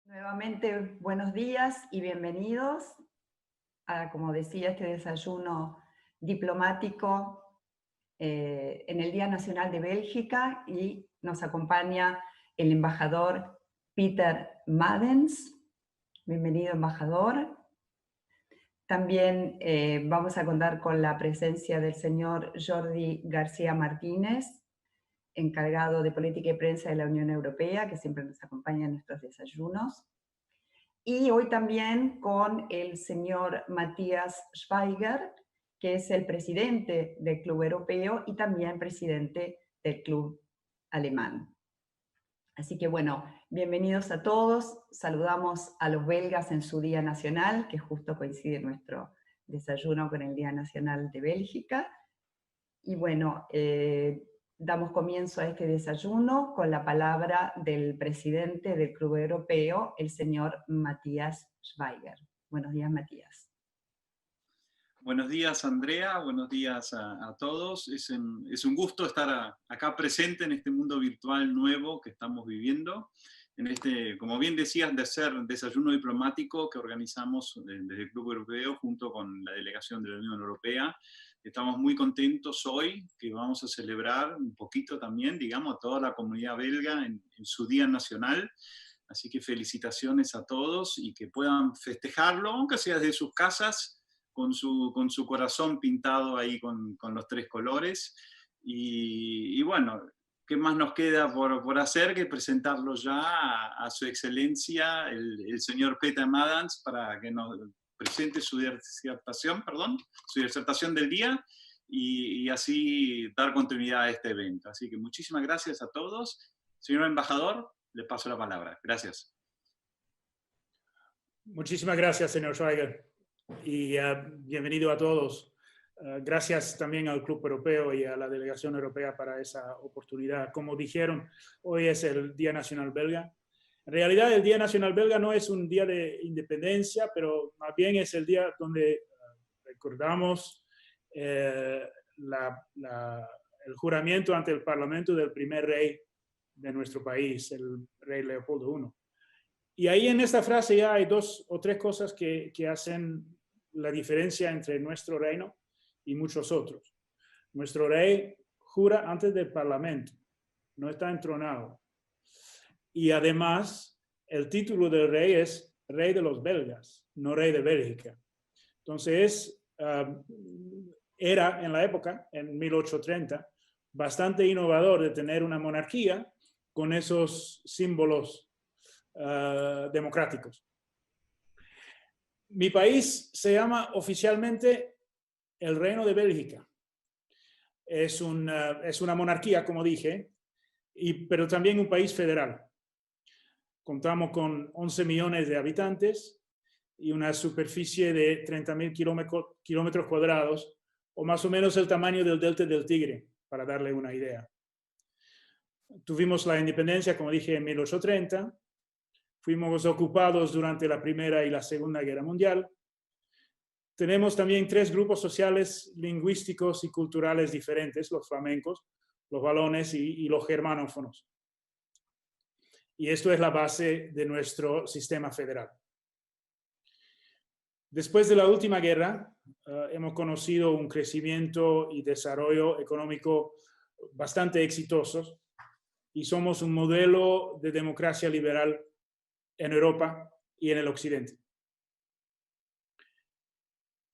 Nuevamente, buenos días y bienvenidos a, como decía, este desayuno diplomático en el Día Nacional de Bélgica, y nos acompaña el embajador Peter Madens. Bienvenido, embajador. También vamos a contar con la presencia del señor Jordi García Martínez, encargado de Política y Prensa de la Unión Europea, que siempre nos acompaña en nuestros desayunos. Y hoy también con el señor Matthias Schweiger, que es el presidente del Club Europeo y también presidente del Club Alemán. Así que bueno, bienvenidos a todos. Saludamos a los belgas en su Día Nacional, que justo coincide nuestro desayuno con el Día Nacional de Bélgica. Y bueno, damos comienzo a este desayuno con la palabra del presidente del Club Europeo, el señor Matthias Schweiger. Buenos días, Matthias. Buenos días, Andrea. Buenos días a todos. Es un gusto estar acá presente en este mundo virtual nuevo que estamos viviendo. En este, como bien decías, de ser desayuno diplomático que organizamos desde el Club Europeo junto con la delegación de la Unión Europea. Estamos muy contentos hoy que vamos a celebrar un poquito también, digamos, a toda la comunidad belga en su Día Nacional. Así que felicitaciones a todos y que puedan festejarlo, aunque sea desde sus casas, con su corazón pintado ahí con los tres colores. Y bueno, ¿qué más nos queda por hacer que presentarlo ya a su excelencia, el señor Peter Madens, para que nos presente su disertación del día y así dar continuidad a este evento? Así que muchísimas gracias a todos. Señor embajador, le paso la palabra. Gracias. Muchísimas gracias, señor Schweiger. Y bienvenido a todos. Gracias también al Club Europeo y a la Delegación Europea para esa oportunidad. Como dijeron, hoy es el Día Nacional Belga. En realidad, el Día Nacional Belga no es un día de independencia, pero más bien es el día donde recordamos el juramento ante el Parlamento del primer rey de nuestro país, el rey Leopoldo I. Y ahí en esta frase ya hay dos o tres cosas que hacen la diferencia entre nuestro reino y muchos otros. Nuestro rey jura antes del Parlamento, no está entronado. Y además, el título del rey es Rey de los Belgas, no Rey de Bélgica. Entonces, era en la época, en 1830, bastante innovador de tener una monarquía con esos símbolos democráticos. Mi país se llama oficialmente el Reino de Bélgica. Es una monarquía, como dije, pero también un país federal. Contamos con 11 millones de habitantes y una superficie de 30.000 kilómetros cuadrados, o más o menos el tamaño del Delta del Tigre, para darle una idea. Tuvimos la independencia, como dije, en 1830. Fuimos ocupados durante la Primera y la Segunda Guerra Mundial. Tenemos también 3 grupos sociales, lingüísticos y culturales diferentes: los flamencos, los valones y los germanófonos. Y esto es la base de nuestro sistema federal. Después de la última guerra, hemos conocido un crecimiento y desarrollo económico bastante exitosos y somos un modelo de democracia liberal en Europa y en el Occidente.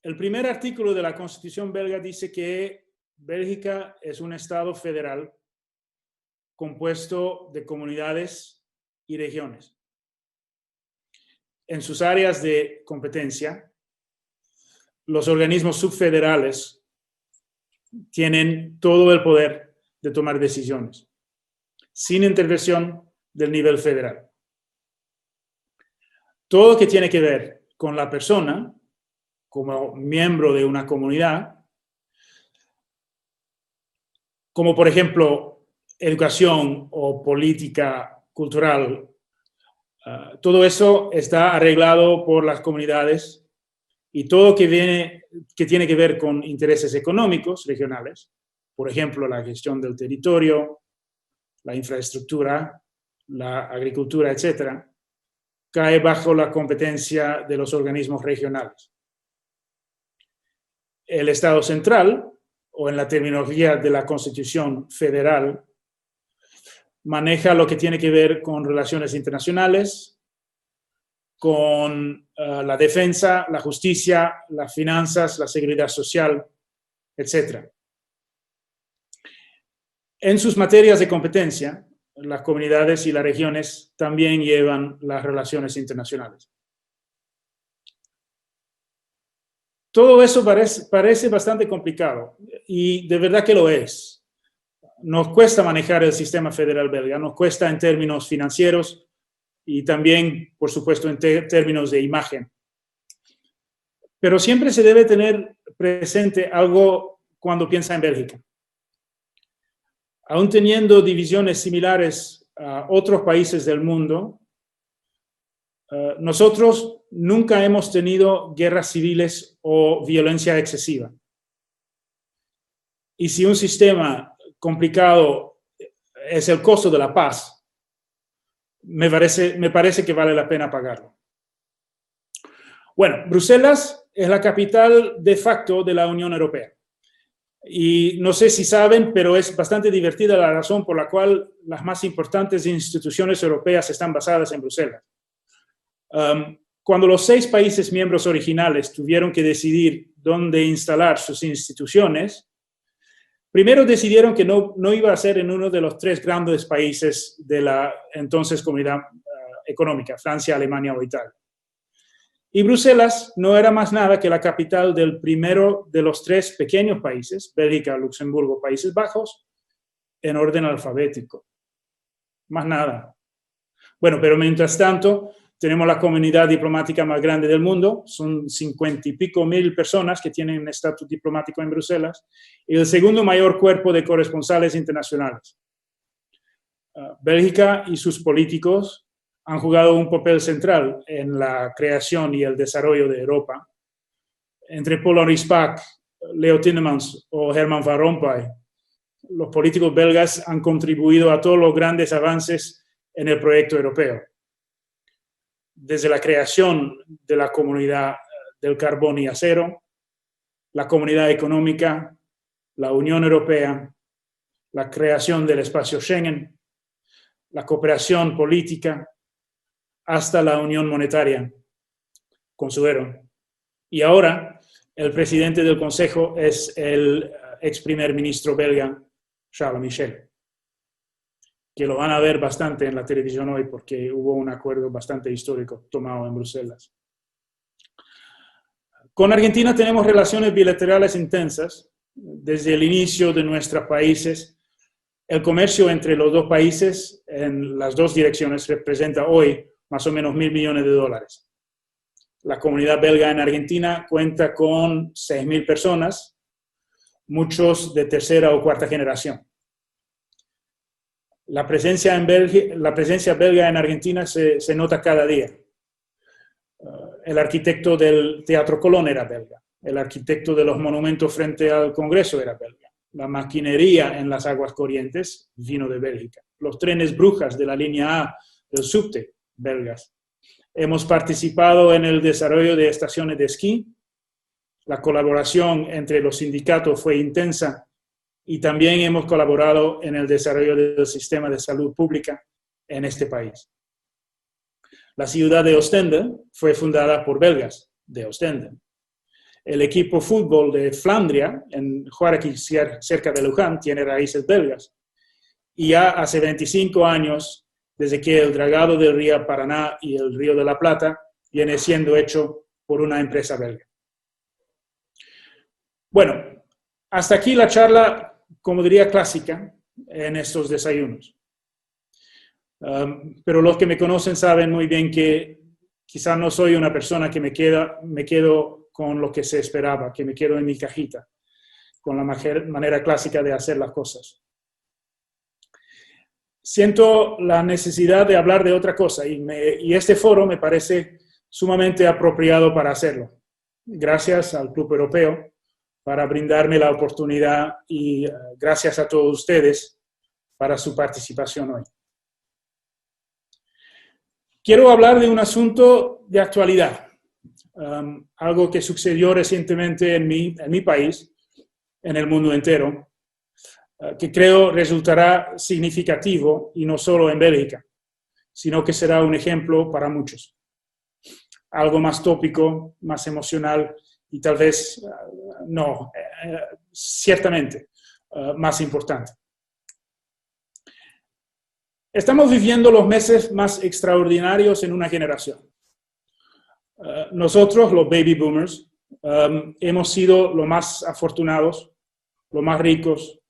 El primer artículo de la Constitución belga dice que Bélgica es un Estado federal compuesto de comunidades y regiones. En sus áreas de competencia, los organismos subfederales tienen todo el poder de tomar decisiones, sin intervención del nivel federal. Todo lo que tiene que ver con la persona, como miembro de una comunidad, como por ejemplo educación o política cultural, todo eso está arreglado por las comunidades, y todo lo que tiene que ver con intereses económicos regionales, por ejemplo la gestión del territorio, la infraestructura, la agricultura, etc., cae bajo la competencia de los organismos regionales. El Estado central, o en la terminología de la Constitución Federal, maneja lo que tiene que ver con relaciones internacionales, con la defensa, la justicia, las finanzas, la seguridad social, etc. En sus materias de competencia, las comunidades y las regiones también llevan las relaciones internacionales. Todo eso parece bastante complicado y de verdad que lo es. Nos cuesta manejar el sistema federal belga, nos cuesta en términos financieros y también, por supuesto, en términos de imagen. Pero siempre se debe tener presente algo cuando piensa en Bélgica. Aún teniendo divisiones similares a otros países del mundo, nosotros nunca hemos tenido guerras civiles o violencia excesiva. Y si un sistema complicado es el costo de la paz, me parece que vale la pena pagarlo. Bueno, Bruselas es la capital de facto de la Unión Europea. Y no sé si saben, pero es bastante divertida la razón por la cual las más importantes instituciones europeas están basadas en Bruselas. Cuando los 6 países miembros originales tuvieron que decidir dónde instalar sus instituciones, primero decidieron que no iba a ser en uno de los 3 grandes países de la entonces Comunidad Económica, Francia, Alemania o Italia. Y Bruselas no era más nada que la capital del primero de los 3 pequeños países, Bélgica, Luxemburgo, Países Bajos, en orden alfabético. Más nada. Bueno, pero mientras tanto, tenemos la comunidad diplomática más grande del mundo, son 50 y pico mil personas que tienen estatus diplomático en Bruselas, y el segundo mayor cuerpo de corresponsales internacionales. Bélgica y sus políticos han jugado un papel central en la creación y el desarrollo de Europa. Entre Paul Henri Spaak, Leo Tindemans o Herman Van Rompuy, los políticos belgas han contribuido a todos los grandes avances en el proyecto europeo. Desde la creación de la Comunidad del Carbón y Acero, la Comunidad Económica, la Unión Europea, la creación del espacio Schengen, la cooperación política, hasta la Unión Monetaria con su euro. Y ahora el presidente del Consejo es el ex primer ministro belga, Charles Michel, que lo van a ver bastante en la televisión hoy porque hubo un acuerdo bastante histórico tomado en Bruselas. Con Argentina tenemos relaciones bilaterales intensas. Desde el inicio de nuestros países, el comercio entre los 2 países en las 2 direcciones representa hoy más o menos $1.000 millones. La comunidad belga en Argentina cuenta con 6.000 personas, muchos de tercera o cuarta generación. La presencia belga en Argentina se nota cada día. El arquitecto del Teatro Colón era belga. El arquitecto de los monumentos frente al Congreso era belga. La maquinería en las aguas corrientes vino de Bélgica. Los trenes Brujas de la línea A del subte, belgas. Hemos participado en el desarrollo de estaciones de esquí. La colaboración entre los sindicatos fue intensa y también hemos colaborado en el desarrollo del sistema de salud pública en este país. La ciudad de Ostende fue fundada por belgas de Ostende. El equipo fútbol de Flandria, en Juarqui, cerca de Luján, tiene raíces belgas. Y ya hace 25 años, desde que el dragado del río Paraná y el río de la Plata viene siendo hecho por una empresa belga. Bueno, hasta aquí la charla, como diría, clásica en estos desayunos. Pero los que me conocen saben muy bien que quizá no soy una persona que me quedo con lo que se esperaba, que me quedo en mi cajita, con la manera clásica de hacer las cosas. Siento la necesidad de hablar de otra cosa y este foro me parece sumamente apropiado para hacerlo. Gracias al Club Europeo para brindarme la oportunidad y gracias a todos ustedes para su participación hoy. Quiero hablar de un asunto de actualidad, algo que sucedió recientemente en mi país, en el mundo entero, que creo resultará significativo y no solo en Bélgica, sino que será un ejemplo para muchos. Algo más tópico, más emocional y tal vez, ciertamente, más importante. Estamos viviendo los meses más extraordinarios en una generación. Nosotros, los baby boomers, hemos sido los más afortunados, los más ricos,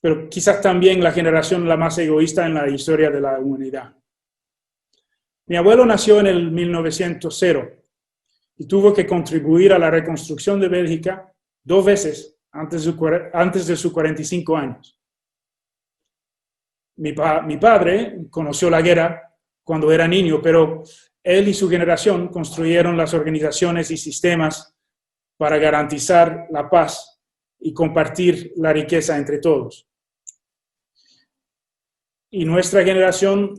pero quizás también la generación la más egoísta en la historia de la humanidad. Mi abuelo nació en el 1900 y tuvo que contribuir a la reconstrucción de Bélgica 2 veces antes de sus 45 años. Mi padre conoció la guerra cuando era niño, pero él y su generación construyeron las organizaciones y sistemas para garantizar la paz y compartir la riqueza entre todos. Y nuestra generación,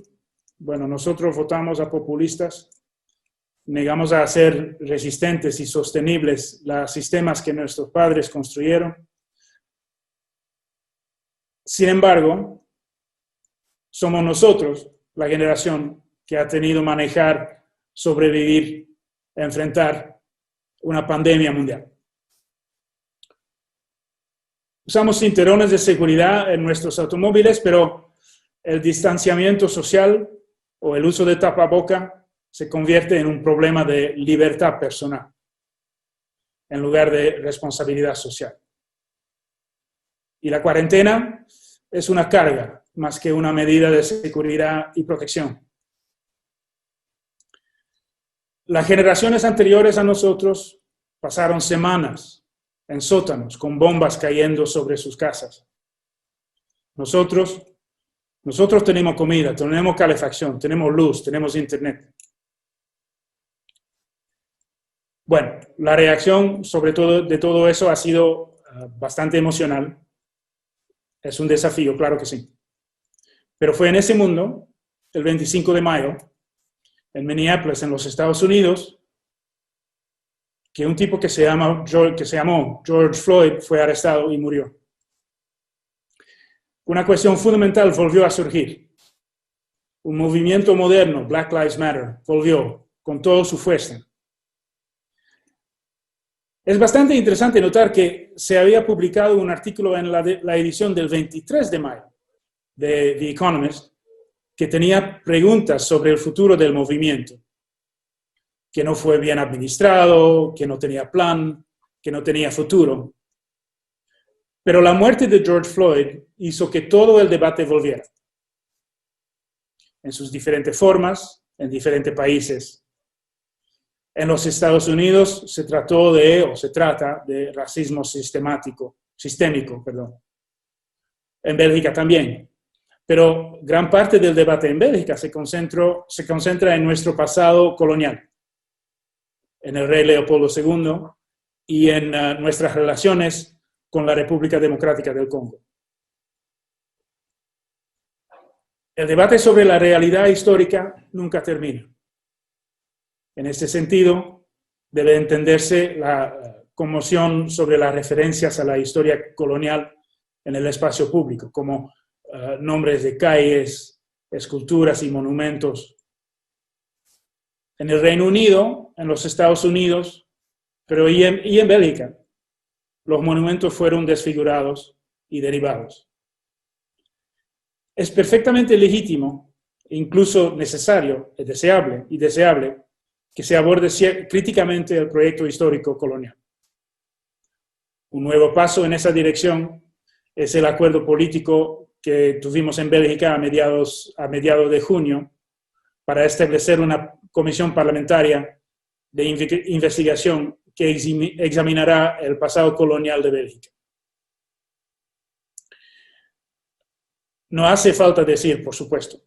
bueno, nosotros votamos a populistas, negamos a ser resistentes y sostenibles los sistemas que nuestros padres construyeron. Sin embargo, somos nosotros, la generación que ha tenido que manejar, sobrevivir, enfrentar una pandemia mundial. Usamos cinturones de seguridad en nuestros automóviles, pero el distanciamiento social o el uso de tapaboca se convierte en un problema de libertad personal, en lugar de responsabilidad social. Y la cuarentena es una carga, más que una medida de seguridad y protección. Las generaciones anteriores a nosotros pasaron semanas en sótanos con bombas cayendo sobre sus casas. Nosotros tenemos comida, tenemos calefacción, tenemos luz, tenemos internet. Bueno, la reacción sobre todo de todo eso ha sido bastante emocional. Es un desafío, claro que sí. Pero fue en ese mundo, el 25 de mayo, en Minneapolis, en los Estados Unidos, que un tipo que se llamó George Floyd fue arrestado y murió. Una cuestión fundamental volvió a surgir. Un movimiento moderno, Black Lives Matter, volvió con toda su fuerza. Es bastante interesante notar que se había publicado un artículo en la edición del 23 de mayo de The Economist, que tenía preguntas sobre el futuro del movimiento, que no fue bien administrado, que no tenía plan, que no tenía futuro. Pero la muerte de George Floyd hizo que todo el debate volviera, en sus diferentes formas, en diferentes países. En los Estados Unidos se trata de racismo sistémico. En Bélgica también. Pero gran parte del debate en Bélgica se concentra en nuestro pasado colonial, en el rey Leopoldo II y en nuestras relaciones con la República Democrática del Congo. El debate sobre la realidad histórica nunca termina. En este sentido, debe entenderse la conmoción sobre las referencias a la historia colonial en el espacio público, como nombres de calles, esculturas y monumentos. En el Reino Unido, en los Estados Unidos, pero y en Bélgica, los monumentos fueron desfigurados y derribados. Es perfectamente legítimo, incluso necesario, es deseable que se aborde críticamente el proyecto histórico colonial. Un nuevo paso en esa dirección es el acuerdo político que tuvimos en Bélgica a mediados de junio para establecer una comisión parlamentaria de investigación que examinará el pasado colonial de Bélgica. No hace falta decir, por supuesto,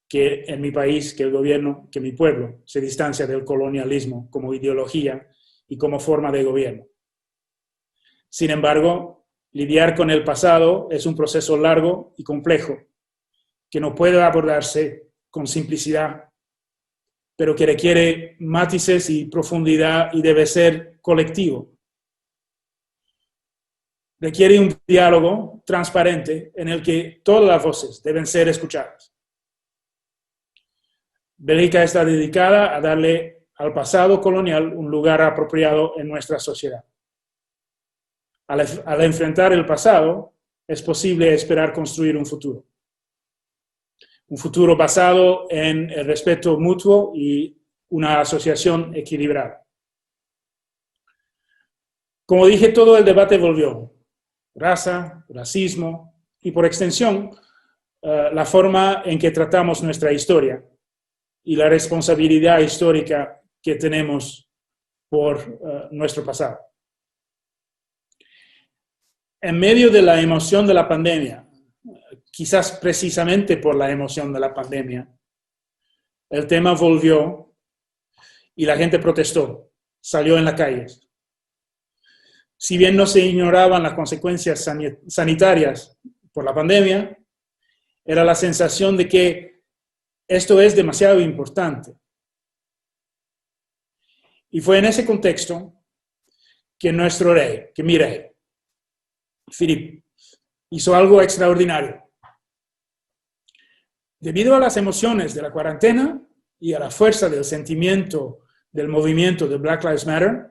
que en mi país, que el gobierno, que mi pueblo se distancia del colonialismo como ideología y como forma de gobierno. Sin embargo, lidiar con el pasado es un proceso largo y complejo que no puede abordarse con simplicidad, pero que requiere matices y profundidad y debe ser colectivo. Requiere un diálogo transparente en el que todas las voces deben ser escuchadas. Bélgica está dedicada a darle al pasado colonial un lugar apropiado en nuestra sociedad. Al enfrentar el pasado, es posible esperar construir un futuro. Un futuro basado en el respeto mutuo y una asociación equilibrada. Como dije, todo el debate volvió. Raza, racismo y, por extensión, la forma en que tratamos nuestra historia y la responsabilidad histórica que tenemos por nuestro pasado. En medio de la emoción de la pandemia, quizás precisamente por la emoción de la pandemia, el tema volvió y la gente protestó, salió en las calles. Si bien no se ignoraban las consecuencias sanitarias por la pandemia, era la sensación de que esto es demasiado importante. Y fue en ese contexto que nuestro rey, que mi rey, Philippe, hizo algo extraordinario. Debido a las emociones de la cuarentena y a la fuerza del sentimiento del movimiento de Black Lives Matter,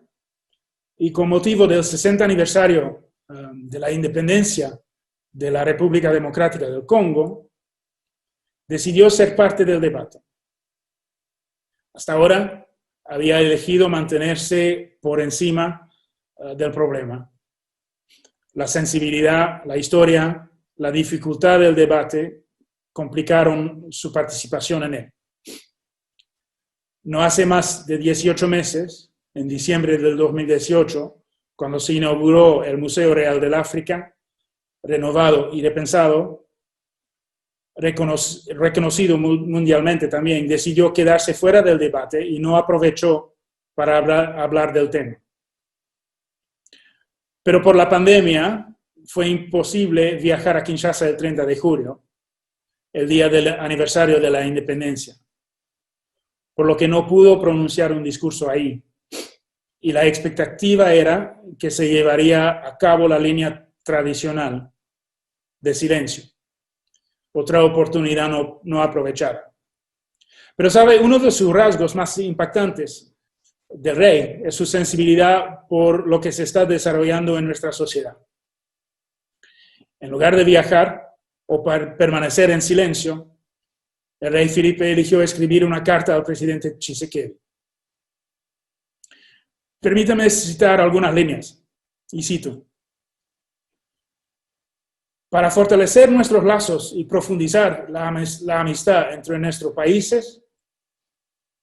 y con motivo del 60 aniversario de la independencia de la República Democrática del Congo, decidió ser parte del debate. Hasta ahora había elegido mantenerse por encima del problema. La sensibilidad, la historia, la dificultad del debate complicaron su participación en él. No hace más de 18 meses, en diciembre del 2018, cuando se inauguró el Museo Real del África, renovado y repensado, reconocido mundialmente también, decidió quedarse fuera del debate y no aprovechó para hablar del tema. Pero por la pandemia fue imposible viajar a Kinshasa el 30 de julio, el día del aniversario de la independencia, por lo que no pudo pronunciar un discurso ahí. Y la expectativa era que se llevaría a cabo la línea tradicional de silencio. Otra oportunidad no aprovechada. Pero sabe, uno de sus rasgos más impactantes del rey es su sensibilidad por lo que se está desarrollando en nuestra sociedad. En lugar de viajar o permanecer en silencio, el rey Felipe eligió escribir una carta al presidente Tshisekedi. Permítame citar algunas líneas, y cito: para fortalecer nuestros lazos y profundizar la amistad entre nuestros países,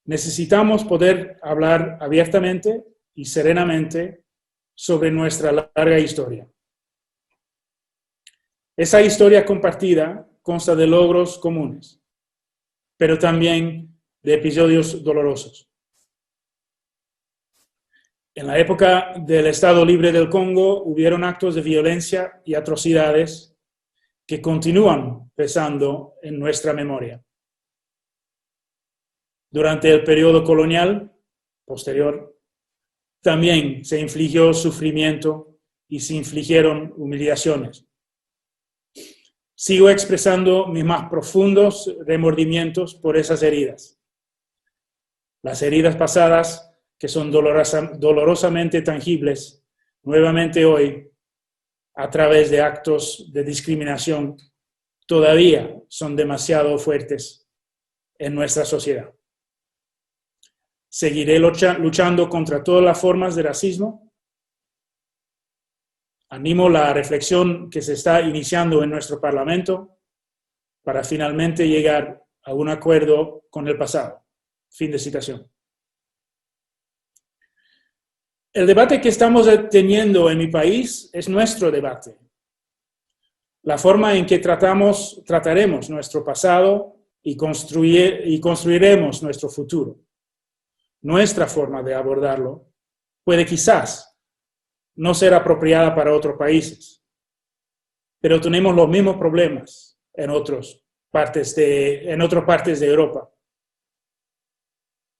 necesitamos poder hablar abiertamente y serenamente sobre nuestra larga historia. Esa historia compartida consta de logros comunes, pero también de episodios dolorosos. En la época del Estado Libre del Congo hubieron actos de violencia y atrocidades que continúan pesando en nuestra memoria. Durante el periodo colonial posterior, también se infligió sufrimiento y se infligieron humillaciones. Sigo expresando mis más profundos remordimientos por esas heridas. Las heridas pasadas, que son dolorosamente tangibles, nuevamente hoy, a través de actos de discriminación, todavía son demasiado fuertes en nuestra sociedad. ¿Seguiré luchando contra todas las formas de racismo? Animo la reflexión que se está iniciando en nuestro Parlamento para finalmente llegar a un acuerdo con el pasado. Fin de citación. El debate que estamos teniendo en mi país es nuestro debate. La forma en que trataremos nuestro pasado y construiremos nuestro futuro. Nuestra forma de abordarlo puede quizás no ser apropiada para otros países, pero tenemos los mismos problemas en otros en otras partes de Europa.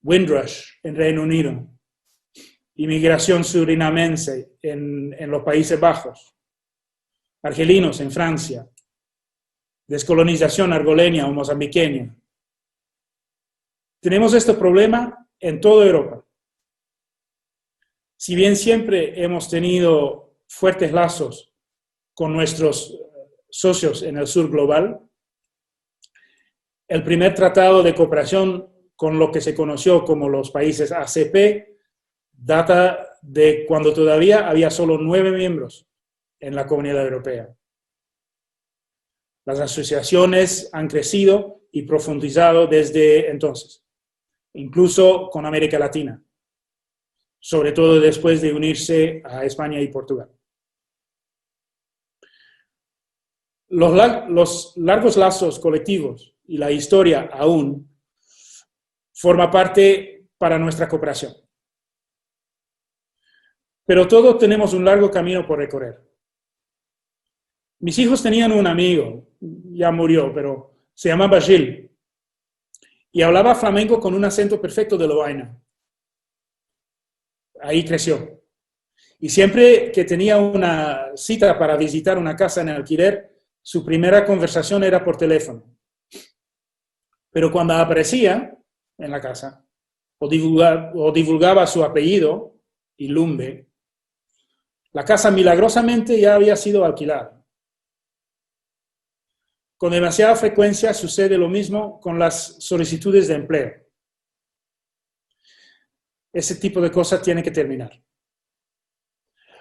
Windrush en Reino Unido. Inmigración surinamense en los Países Bajos. Argelinos en Francia. Descolonización argoleña o mozambiqueña. Tenemos este problema en toda Europa. Si bien siempre hemos tenido fuertes lazos con nuestros socios en el sur global, el primer tratado de cooperación con lo que se conoció como los países ACP data de cuando todavía había solo 9 miembros en la Comunidad Europea. Las asociaciones han crecido y profundizado desde entonces, incluso con América Latina, sobre todo después de unirse a España y Portugal. Los largos lazos colectivos y la historia aún forma parte para nuestra cooperación. Pero todos tenemos un largo camino por recorrer. Mis hijos tenían un amigo, ya murió, pero se llamaba Gil, y hablaba flamenco con un acento perfecto de Lovaina. Ahí creció. Y siempre que tenía una cita para visitar una casa en alquiler, su primera conversación era por teléfono. Pero cuando aparecía en la casa o divulgaba su apellido, Ilumbe, la casa milagrosamente ya había sido alquilada. Con demasiada frecuencia sucede lo mismo con las solicitudes de empleo. Ese tipo de cosas tiene que terminar.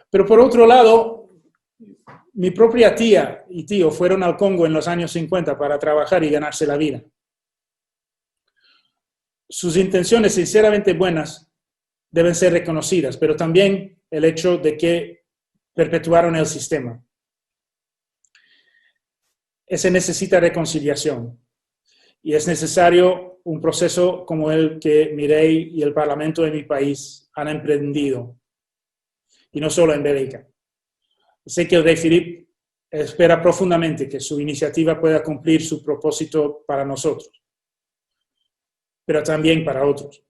Pero por otro lado, mi propia tía y tío fueron al Congo en los años 50 para trabajar y ganarse la vida. Sus intenciones sinceramente buenas deben ser reconocidas, pero también el hecho de que perpetuaron el sistema. Se necesita reconciliación y es necesario un proceso como el que Mireille y el Parlamento de mi país han emprendido, y no solo en Bélgica. Sé que el rey Philippe espera profundamente que su iniciativa pueda cumplir su propósito para nosotros, pero también para otros.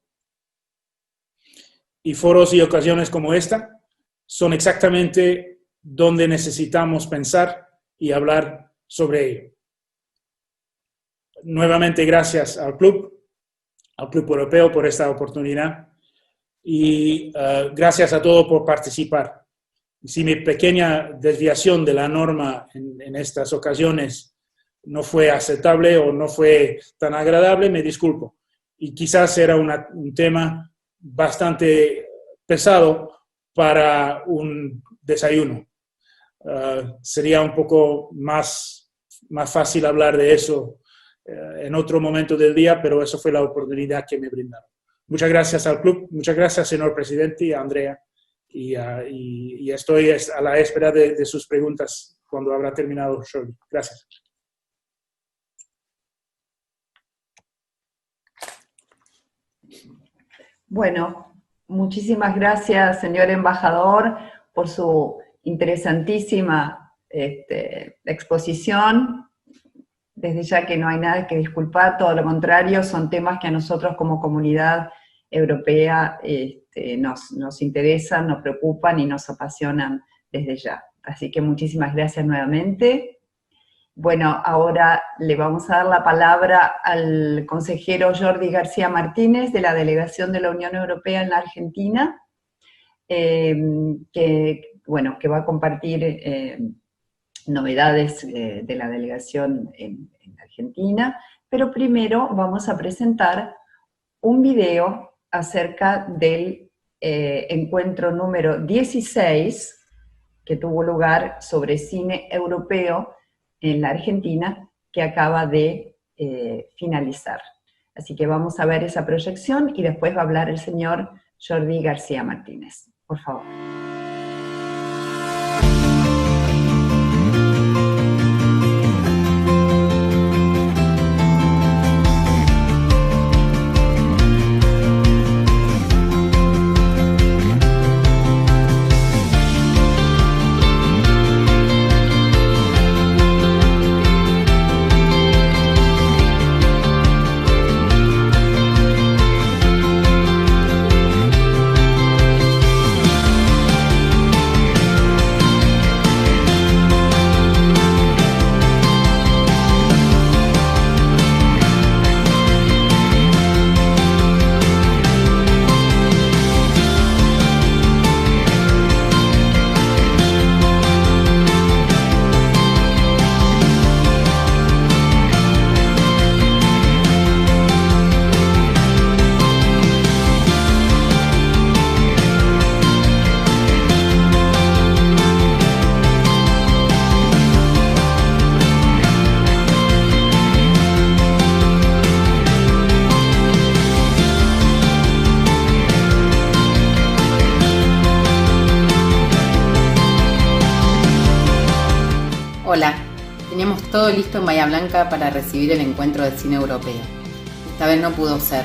Y foros y ocasiones como esta son exactamente donde necesitamos pensar y hablar sobre ello. Nuevamente, gracias al Club Europeo por esta oportunidad y gracias a todos por participar. Si mi pequeña desviación de la norma en estas ocasiones no fue aceptable o no fue tan agradable, me disculpo. Y quizás era un tema bastante pesado para un desayuno. Sería un poco más fácil hablar de eso en otro momento del día, pero eso fue la oportunidad que me brindaron. Muchas gracias al club, muchas gracias, señor presidente, y a Andrea, y estoy a la espera de sus preguntas cuando habrá terminado Shirley. Gracias. Bueno, muchísimas gracias, señor embajador, por su interesantísima exposición. Desde ya que no hay nada que disculpar, todo lo contrario, son temas que a nosotros como comunidad europea nos interesan, nos preocupan y nos apasionan desde ya. Así que muchísimas gracias nuevamente. Bueno, ahora le vamos a dar la palabra al consejero Jordi García Martínez de la Delegación de la Unión Europea en la Argentina, que va a compartir novedades de la delegación en Argentina, pero primero vamos a presentar un video acerca del encuentro número 16 que tuvo lugar sobre cine europeo en la Argentina, que acaba de finalizar. Así que vamos a ver esa proyección y después va a hablar el señor Jordi García Martínez. Por favor. todo listo en Bahía Blanca para recibir el encuentro de cine europeo. Esta vez no pudo ser.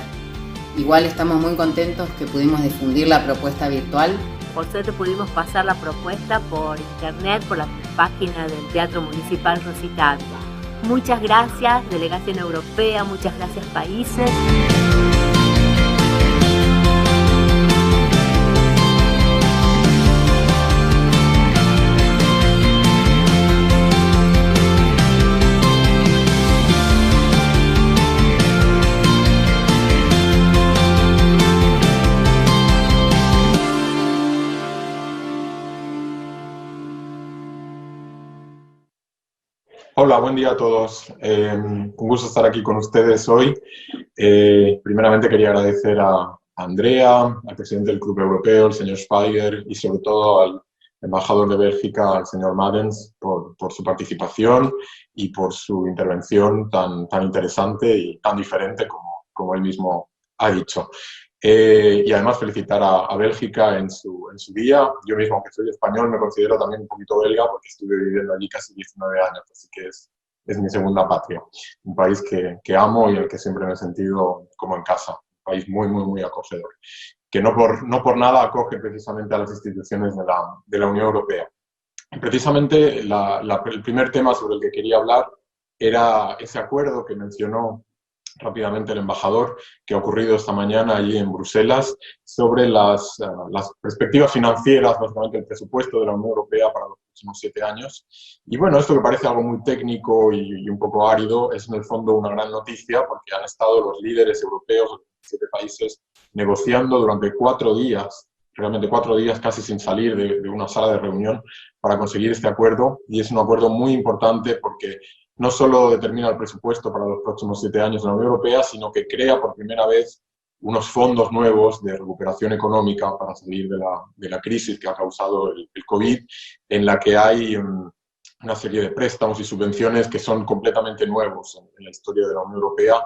Igual estamos muy contentos que pudimos difundir la propuesta virtual. Por suerte pudimos pasar la propuesta por internet, por la página del Teatro Municipal Rositavia. Muchas gracias, Delegación Europea, muchas gracias, países. Hola, buen día a todos. Un gusto estar aquí con ustedes hoy. Primeramente quería agradecer a Andrea, al presidente del Club Europeo, el señor Schweiger, y sobre todo al embajador de Bélgica, el señor Madens, por su participación y por su intervención tan interesante y tan diferente como él mismo ha dicho. Y además felicitar a Bélgica en su día. Yo mismo, aunque soy español, me considero también un poquito belga porque estuve viviendo allí casi 19 años, así que es mi segunda patria. Un país que amo y en el que siempre me he sentido como en casa. Un país muy acogedor. Que no por nada acoge precisamente a las instituciones de la Unión Europea. Precisamente el primer tema sobre el que quería hablar era ese acuerdo que mencionó rápidamente el embajador, que ha ocurrido esta mañana allí en Bruselas, sobre las perspectivas financieras, básicamente el presupuesto de la Unión Europea para los próximos 7 años. Y bueno, esto que parece algo muy técnico y un poco árido, es en el fondo una gran noticia, porque han estado los líderes europeos, los 7 países, negociando durante 4 días, realmente 4 días casi sin salir de una sala de reunión, para conseguir este acuerdo. Y es un acuerdo muy importante porque no solo determina el presupuesto para los próximos 7 años de la Unión Europea, sino que crea por primera vez unos fondos nuevos de recuperación económica para salir de la crisis que ha causado el COVID, en la que hay una serie de préstamos y subvenciones que son completamente nuevos en la historia de la Unión Europea.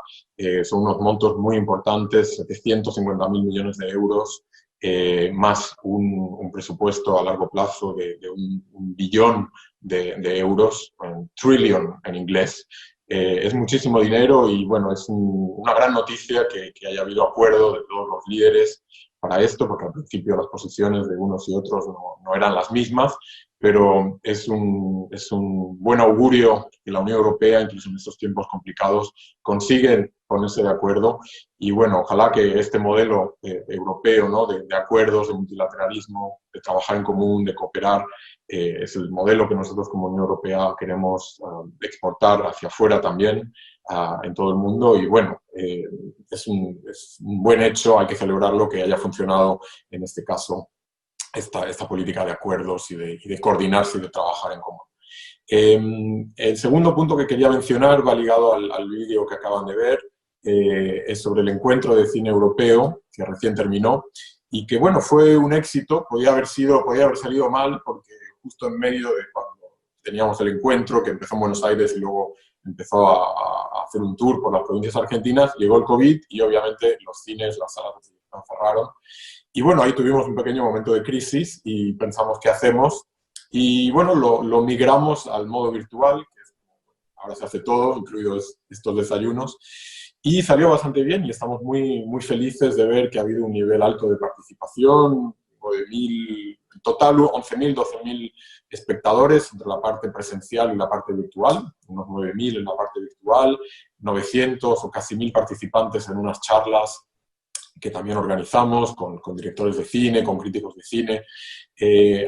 Son unos montos muy importantes, 750.000 millones de euros, más un presupuesto a largo plazo de 1 billón de euros, trillion en inglés. Es muchísimo dinero y bueno, es una gran noticia que haya habido acuerdo de todos los líderes para esto, porque al principio las posiciones de unos y otros no eran las mismas, pero es un buen augurio que la Unión Europea, incluso en estos tiempos complicados, consigue ponerse de acuerdo. Y bueno, ojalá que este modelo europeo, ¿no? de acuerdos, de multilateralismo, de trabajar en común, de cooperar, es el modelo que nosotros como Unión Europea queremos exportar hacia afuera también, en todo el mundo. Y bueno, es un buen hecho, hay que celebrarlo, que haya funcionado en este caso esta política de acuerdos y de coordinarse y de trabajar en común. El segundo punto que quería mencionar va ligado al vídeo que acaban de ver, es sobre el encuentro de cine europeo que recién terminó y que bueno, fue un éxito. Podía haber salido mal porque justo en medio de cuando teníamos el encuentro, que empezó en Buenos Aires y luego empezó a hacer un tour por las provincias argentinas, llegó el COVID y obviamente los cines, las salas de cine cerraron. Y bueno, ahí tuvimos un pequeño momento de crisis y pensamos qué hacemos. Y bueno, lo migramos al modo virtual, que ahora se hace todo, incluidos estos desayunos. Y salió bastante bien y estamos muy felices de ver que ha habido un nivel alto de participación, 9.000, en total 11.000, 12.000 espectadores entre la parte presencial y la parte virtual, unos 9.000 en la parte virtual, 900 o casi 1.000 participantes en unas charlas que también organizamos con directores de cine, con críticos de cine.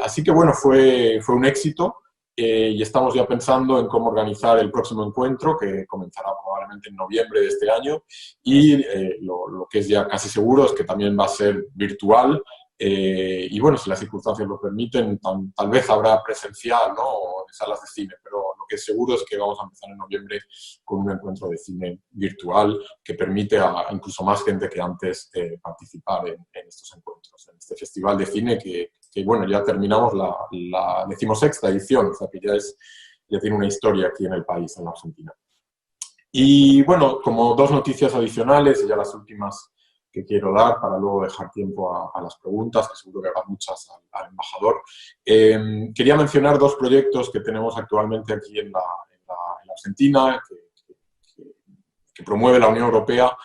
Así que bueno, fue un éxito y estamos ya pensando en cómo organizar el próximo encuentro, que comenzará probablemente en noviembre de este año, y lo que es ya casi seguro es que también va a ser virtual. Y bueno, si las circunstancias lo permiten, tal vez habrá presencial, ¿no? O en salas de cine, pero lo que es seguro es que vamos a empezar en noviembre con un encuentro de cine virtual que permite a incluso más gente que antes participar en estos encuentros, en este festival de cine que bueno, ya terminamos la 16ª edición, o sea que ya tiene una historia aquí en el país, en la Argentina. Y bueno, como 2 noticias adicionales, y ya las últimas que quiero dar para luego dejar tiempo a las preguntas, que seguro que habrá muchas al embajador. Quería mencionar 2 proyectos que tenemos actualmente aquí en la Argentina, que promueve la Unión Europea,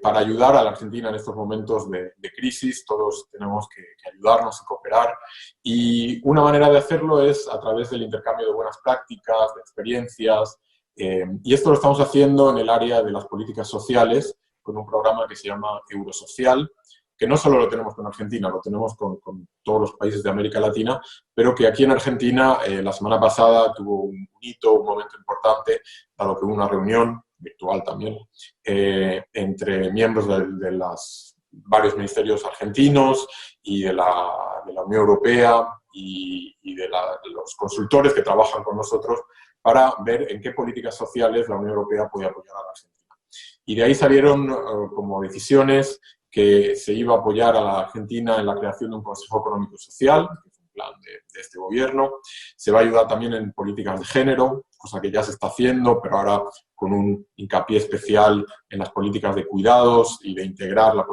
para ayudar a la Argentina en estos momentos de crisis. Todos tenemos que ayudarnos y cooperar. Y una manera de hacerlo es a través del intercambio de buenas prácticas, de experiencias. Y esto lo estamos haciendo en el área de las políticas sociales, con un programa que se llama Eurosocial, que no solo lo tenemos con Argentina, lo tenemos con todos los países de América Latina, pero que aquí en Argentina la semana pasada tuvo un hito, un momento importante, dado que hubo una reunión virtual también, entre miembros de los varios ministerios argentinos y de la Unión Europea y de los consultores que trabajan con nosotros para ver en qué políticas sociales la Unión Europea podía apoyar a la Argentina. Y de ahí salieron como decisiones que se iba a apoyar a la Argentina en la creación de un Consejo Económico y Social, que es un plan de este gobierno. Se va a ayudar también en políticas de género, cosa que ya se está haciendo, pero ahora con un hincapié especial en las políticas de cuidados y de integrar las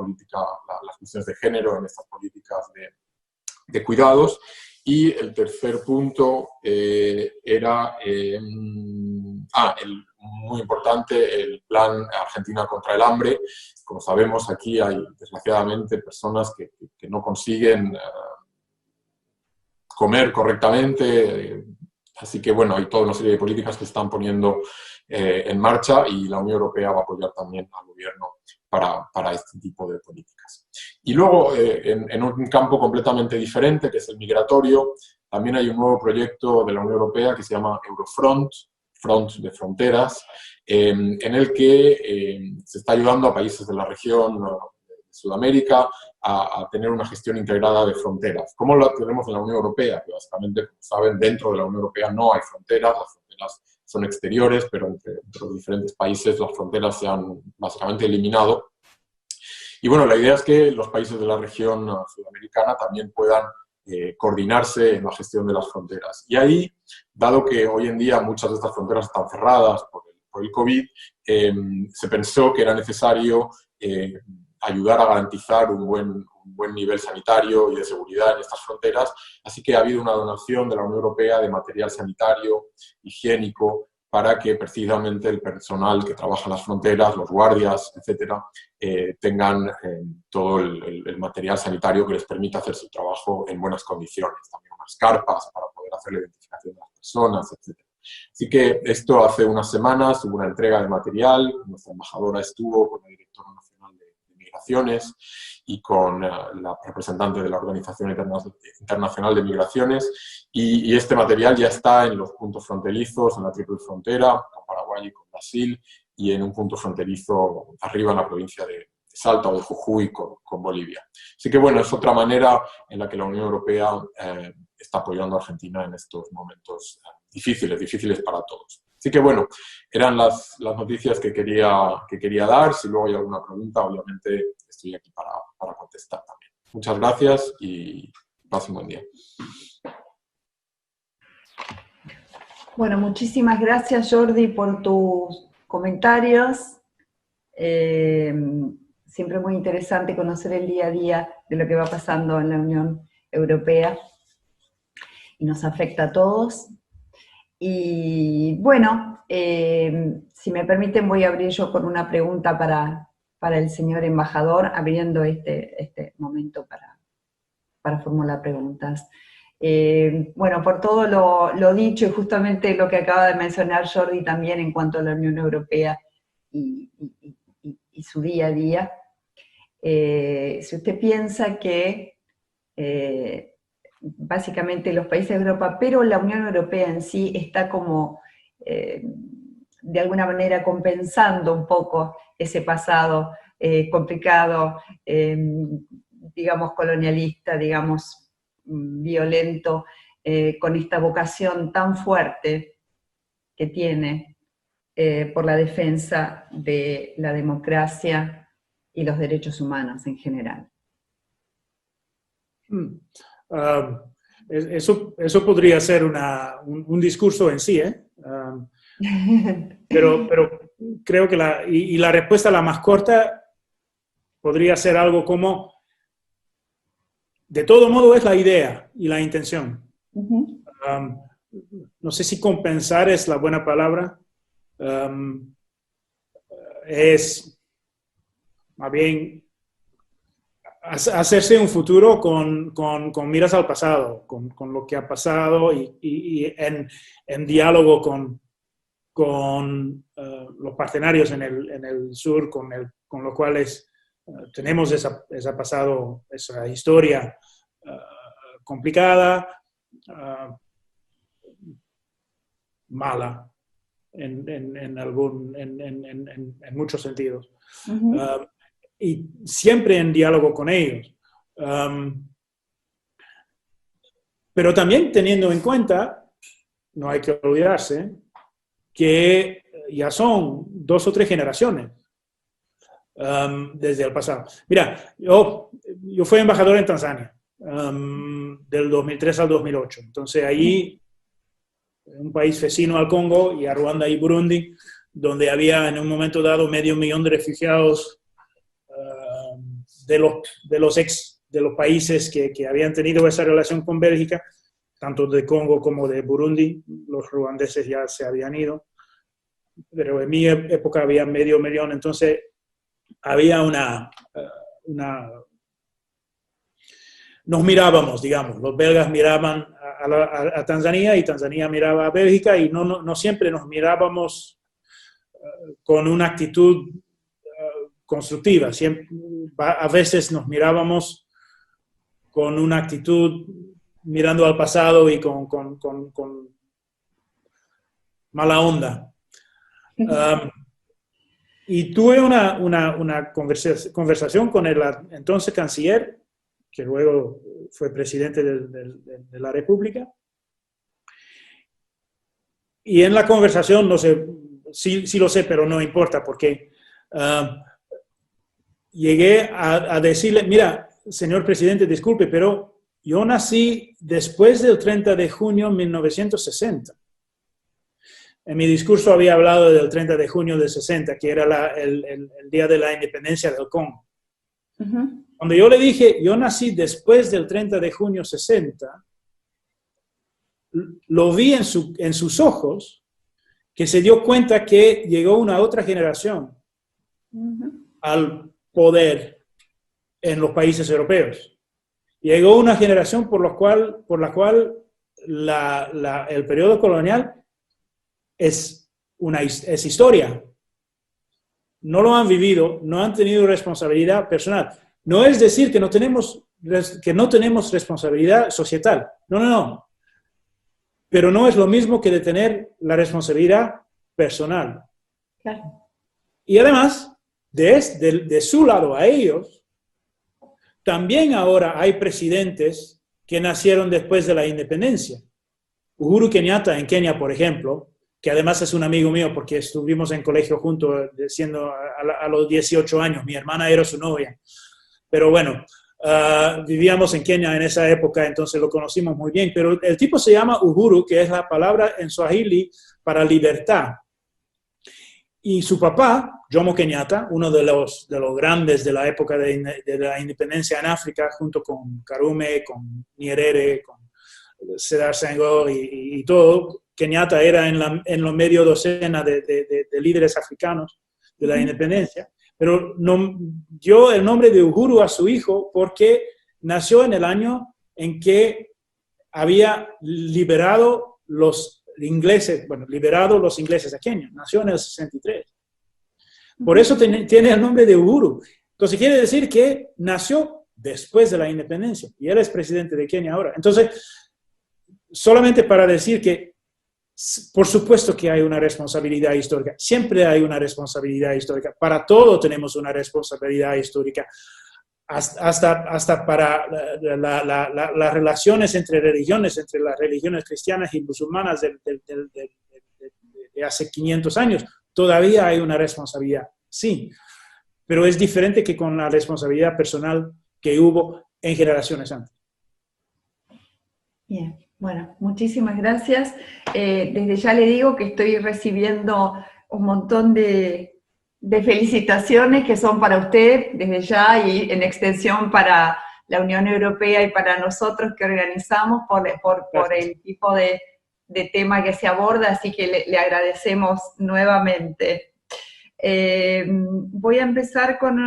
cuestiones de género en estas políticas de cuidados. Y el tercer punto era, muy importante, el plan Argentina contra el hambre. Como sabemos, aquí hay desgraciadamente personas que no consiguen comer correctamente. Así que, bueno, hay toda una serie de políticas que se están poniendo en marcha y la Unión Europea va a apoyar también al gobierno para este tipo de políticas. Y luego, en un campo completamente diferente, que es el migratorio, también hay un nuevo proyecto de la Unión Europea que se llama Eurofront, Front de Fronteras, en el que se está ayudando a países de la región de Sudamérica a tener una gestión integrada de fronteras. ¿Cómo lo tenemos en la Unión Europea? Que básicamente, como saben, dentro de la Unión Europea no hay fronteras, las fronteras son exteriores, pero entre los diferentes países las fronteras se han básicamente eliminado. Y bueno, la idea es que los países de la región sudamericana también puedan coordinarse en la gestión de las fronteras. Y ahí, dado que hoy en día muchas de estas fronteras están cerradas por el COVID, se pensó que era necesario ayudar a garantizar un buen nivel sanitario y de seguridad en estas fronteras. Así que ha habido una donación de la Unión Europea de material sanitario, higiénico, para que precisamente el personal que trabaja en las fronteras, los guardias, etcétera, tengan todo el material sanitario que les permita hacer su trabajo en buenas condiciones. También unas carpas para poder hacer la identificación de las personas, etcétera. Así que esto hace unas semanas hubo una entrega de material, nuestra embajadora estuvo con el director nacional de Migraciones y con la representante de la Organización Internacional de Migraciones, y este material ya está en los puntos fronterizos, en la triple frontera, con Paraguay y con Brasil, y en un punto fronterizo arriba en la provincia de Salta o de Jujuy con Bolivia. Así que bueno, es otra manera en la que la Unión Europea está apoyando a Argentina en estos momentos difíciles para todos. Así que bueno, eran las noticias que quería dar. Si luego hay alguna pregunta, obviamente estoy aquí para contestar también. Muchas gracias y pasen un buen día. Bueno, muchísimas gracias, Jordi, por tus comentarios. Siempre muy interesante conocer el día a día de lo que va pasando en la Unión Europea y nos afecta a todos. Y bueno, si me permiten voy a abrir yo con una pregunta para el señor embajador, abriendo este momento para formular preguntas. Bueno, por todo lo dicho y justamente lo que acaba de mencionar Jordi también en cuanto a la Unión Europea y su día a día, si usted piensa que básicamente los países de Europa, pero la Unión Europea en sí está como de alguna manera compensando un poco ese pasado complicado, digamos colonialista, digamos violento, con esta vocación tan fuerte que tiene por la defensa de la democracia y los derechos humanos en general. Eso podría ser un discurso en sí, ¿eh? Pero creo que la respuesta, la más corta, podría ser algo como: de todo modo es la idea y la intención. no sé si compensar es la buena palabra, es más bien hacerse un futuro con miras al pasado, con lo que ha pasado y en diálogo con los partenarios en el sur, con los cuales tenemos esa historia complicada, mala en muchos sentidos. Uh-huh. Y siempre en diálogo con ellos. Pero también teniendo en cuenta, no hay que olvidarse, que ya son 2 o 3 generaciones desde el pasado. Mira, yo fui embajador en Tanzania del 2003 al 2008. Entonces ahí, un país vecino al Congo y a Ruanda y Burundi, donde había en un momento dado 500.000 de refugiados de los países que habían tenido esa relación con Bélgica, tanto de Congo como de Burundi. Los ruandeses ya se habían ido, pero en mi época había 500.000, entonces había nos mirábamos, digamos, los belgas miraban a Tanzania y Tanzania miraba a Bélgica y no siempre nos mirábamos con una actitud constructiva. A veces nos mirábamos con una actitud mirando al pasado y con mala onda. Y tuve una conversación con el entonces canciller, que luego fue presidente de la República. Y en la conversación, no sé, sí lo sé, pero no importa, porque llegué a decirle, mira, señor presidente, disculpe, pero yo nací después del 30 de junio de 1960. En mi discurso había hablado del 30 de junio de 60, que era el día de la independencia del Congo. Uh-huh. Cuando yo le dije, yo nací después del 30 de junio 60, lo vi en sus ojos, que se dio cuenta que llegó una otra generación al poder en los países europeos. Llegó una generación por la cual el periodo colonial es historia. No lo han vivido, no han tenido responsabilidad personal. No es decir que no tenemos responsabilidad societal. No. Pero no es lo mismo que de tener la responsabilidad personal. Claro. Y además, de su lado a ellos, también ahora hay presidentes que nacieron después de la independencia. Uhuru Kenyatta en Kenia, por ejemplo, que además es un amigo mío porque estuvimos en colegio juntos siendo a los 18 años. Mi hermana era su novia. Pero bueno, vivíamos en Kenia en esa época, entonces lo conocimos muy bien. Pero el tipo se llama Uhuru, que es la palabra en Swahili para libertad. Y su papá, Jomo Kenyatta, uno de los grandes de la época de la independencia en África, junto con Karume, con Nyerere, con Sédar Senghor y todo. Kenyatta era en la medio docena de líderes africanos de la independencia. Pero dio el nombre de Uhuru a su hijo porque nació en el año en que había liberado los ingleses a Kenia. Nació en el 63. Por eso tiene el nombre de Uhuru. Entonces quiere decir que nació después de la independencia y él es presidente de Kenia ahora. Entonces, solamente para decir que por supuesto que hay una responsabilidad histórica. Siempre hay una responsabilidad histórica. Para todo tenemos una responsabilidad histórica. Hasta para las relaciones entre religiones, entre las religiones cristianas y musulmanas de hace 500 años. Todavía hay una responsabilidad, sí. Pero es diferente que con la responsabilidad personal que hubo en generaciones antes. Bien. Bueno, muchísimas gracias. Desde ya le digo que estoy recibiendo un montón de felicitaciones que son para usted desde ya y en extensión para la Unión Europea y para nosotros que organizamos por el tipo de tema que se aborda, así que le agradecemos nuevamente. Voy a empezar con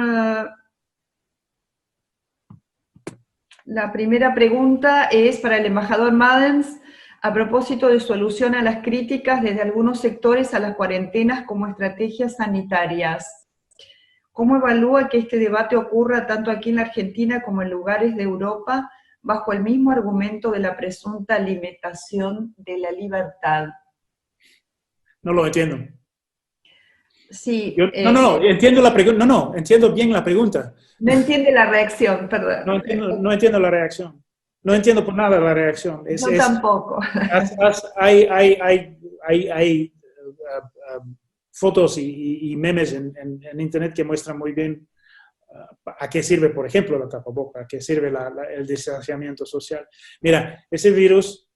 la primera pregunta, es para el embajador Madens, a propósito de su alusión a las críticas desde algunos sectores a las cuarentenas como estrategias sanitarias. ¿Cómo evalúa que este debate ocurra tanto aquí en la Argentina como en lugares de Europa bajo el mismo argumento de la presunta limitación de la libertad? No lo entiendo. Sí. Entiendo la pregunta. No, entiendo bien la pregunta. No entiende la reacción, perdón. No entiendo la reacción. No entiendo por nada la reacción. Yo tampoco. Hay fotos y memes en internet que muestran muy bien a qué sirve, por ejemplo, la tapaboca, a qué sirve el distanciamiento social. Mira, ese virus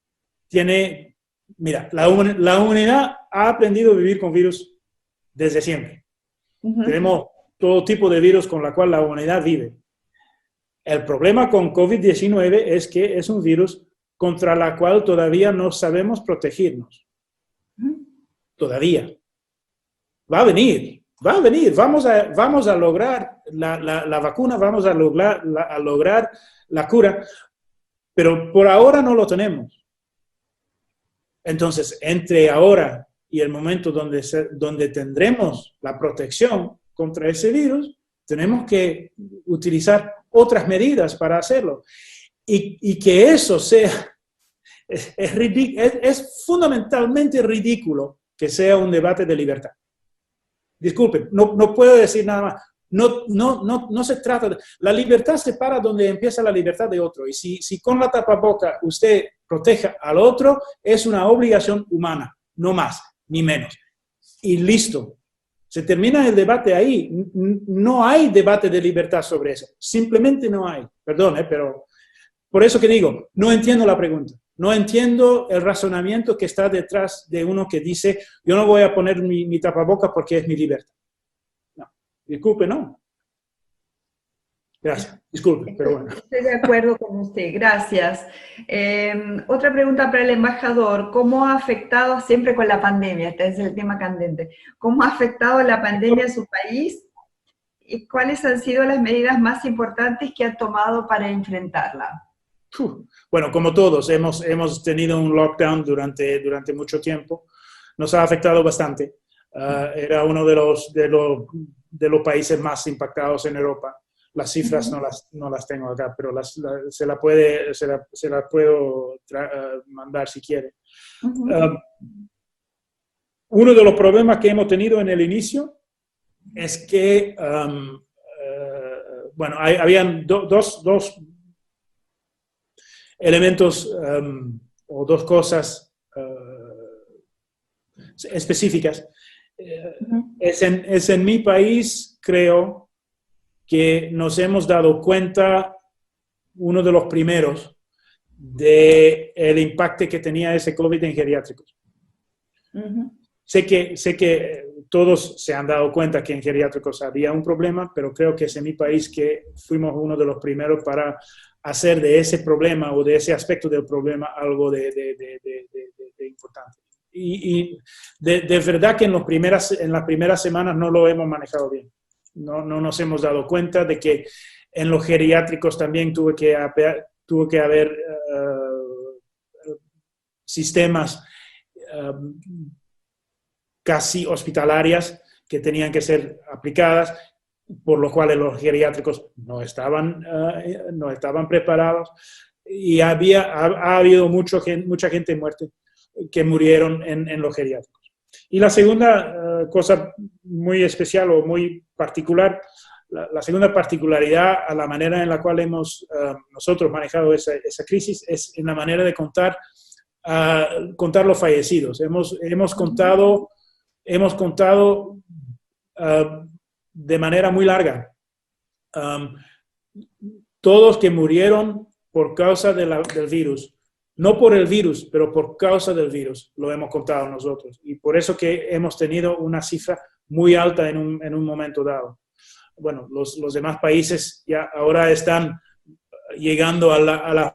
tiene... Mira, la humanidad ha aprendido a vivir con virus desde siempre. Tenemos todo tipo de virus con la cual la humanidad vive. El problema con COVID-19 es que es un virus contra la cual todavía no sabemos protegernos. Todavía. Va a venir. Vamos a lograr la vacuna, vamos a lograr la cura, pero por ahora no lo tenemos. Entonces, entre ahora y el momento donde tendremos la protección contra ese virus, tenemos que utilizar otras medidas para hacerlo. Y que eso sea, es fundamentalmente ridículo que sea un debate de libertad. Disculpen, no puedo decir nada más. No se trata de... La libertad se para donde empieza la libertad de otro. Y si con la tapaboca usted proteja al otro, es una obligación humana, no más ni menos. Y listo. Se termina el debate ahí. No hay debate de libertad sobre eso. Simplemente no hay. Perdón, pero por eso que digo, no entiendo la pregunta. No entiendo el razonamiento que está detrás de uno que dice, yo no voy a poner mi tapaboca porque es mi libertad. No, disculpe, no. Gracias, disculpe, pero bueno. Estoy de acuerdo con usted, gracias. Otra pregunta para el embajador, ¿cómo ha afectado, siempre con la pandemia, este es el tema candente, cómo ha afectado la pandemia a su país y cuáles han sido las medidas más importantes que ha tomado para enfrentarla? Bueno, como todos, hemos tenido un lockdown durante mucho tiempo, nos ha afectado bastante, era uno de los países más impactados en Europa. Las cifras no las tengo acá, pero se la puedo mandar si quiere. Uno de los problemas que hemos tenido en el inicio es que, bueno, habían dos elementos o dos cosas específicas. Es en mi país, creo, que nos hemos dado cuenta, uno de los primeros, del impacto que tenía ese COVID en geriátricos. Sé que todos se han dado cuenta que en geriátricos había un problema, pero creo que es en mi país que fuimos uno de los primeros para hacer de ese problema o de ese aspecto del problema algo de importante. Y de verdad que en las primeras semanas no lo hemos manejado bien. No nos hemos dado cuenta de que en los geriátricos también tuvo que haber sistemas casi hospitalarias que tenían que ser aplicadas, por lo cual los geriátricos no estaban preparados y ha habido mucha gente muerta que murieron en los geriátricos. Y la segunda cosa muy especial o muy particular, la segunda particularidad a la manera en la cual hemos nosotros manejado esa crisis es en la manera de contar los fallecidos. Hemos contado de manera muy larga todos que murieron por causa del virus. No por el virus, pero por causa del virus, lo hemos contado nosotros. Y por eso que hemos tenido una cifra muy alta en un momento dado. Bueno, los demás países ya ahora están llegando a las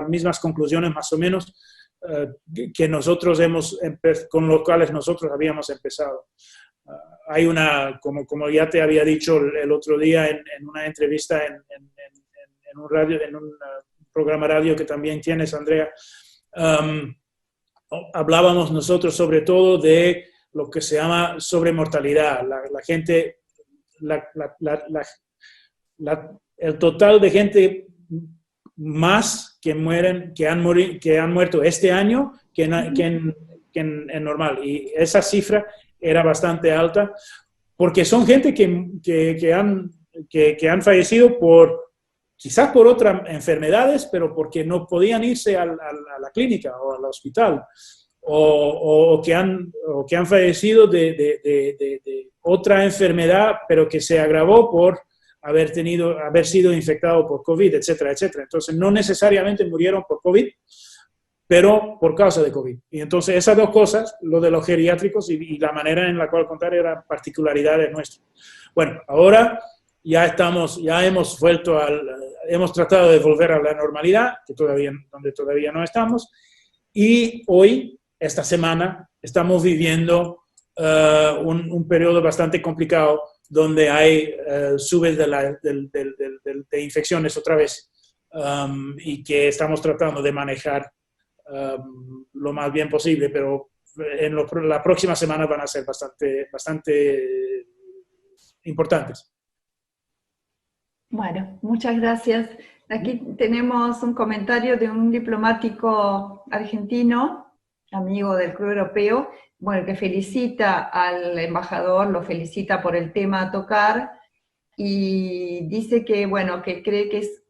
mismas conclusiones, más o menos. que nosotros con los cuales nosotros habíamos empezado. Hay como ya te había dicho el otro día en una entrevista en un radio, en un programa radio que también tienes, Andrea, hablábamos nosotros sobre todo de lo que se llama sobremortalidad. La gente, el total de gente más que han muerto este año que en normal. Y esa cifra era bastante alta porque son gente que han fallecido quizás por otras enfermedades, pero porque no podían irse a la clínica o al hospital, o que han fallecido de otra enfermedad, pero que se agravó por haber sido infectado por COVID, etcétera, etcétera. Entonces, no necesariamente murieron por COVID, pero por causa de COVID. Y entonces, esas dos cosas, lo de los geriátricos y la manera en la cual contar, eran particularidades nuestras. Bueno, ahora hemos tratado de volver a la normalidad, donde todavía no estamos, y hoy, esta semana, estamos viviendo un periodo bastante complicado donde hay subes de infecciones otra vez, y que estamos tratando de manejar lo más bien posible, pero la próxima semana van a ser bastante importantes. Bueno, muchas gracias. Aquí tenemos un comentario de un diplomático argentino, amigo del Club Europeo, bueno, que felicita al embajador, lo felicita por el tema a tocar, y dice que, bueno, que cree que es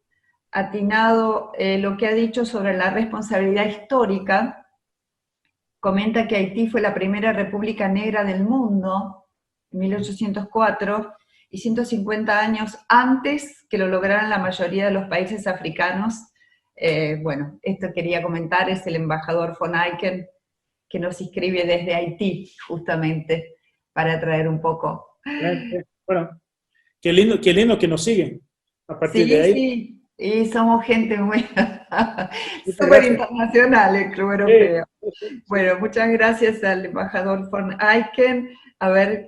atinado lo que ha dicho sobre la responsabilidad histórica. Comenta que Haití fue la primera república negra del mundo, en 1804, y 150 años antes que lo lograran la mayoría de los países africanos. Bueno, esto quería comentar, es el embajador von Aiken, que nos escribe desde Haití, justamente, para traer un poco. Bueno, qué lindo que nos siguen a partir de ahí. Sí, y somos gente muy súper internacional, el Club Europeo. Bueno, muchas gracias al embajador von Aiken. A ver,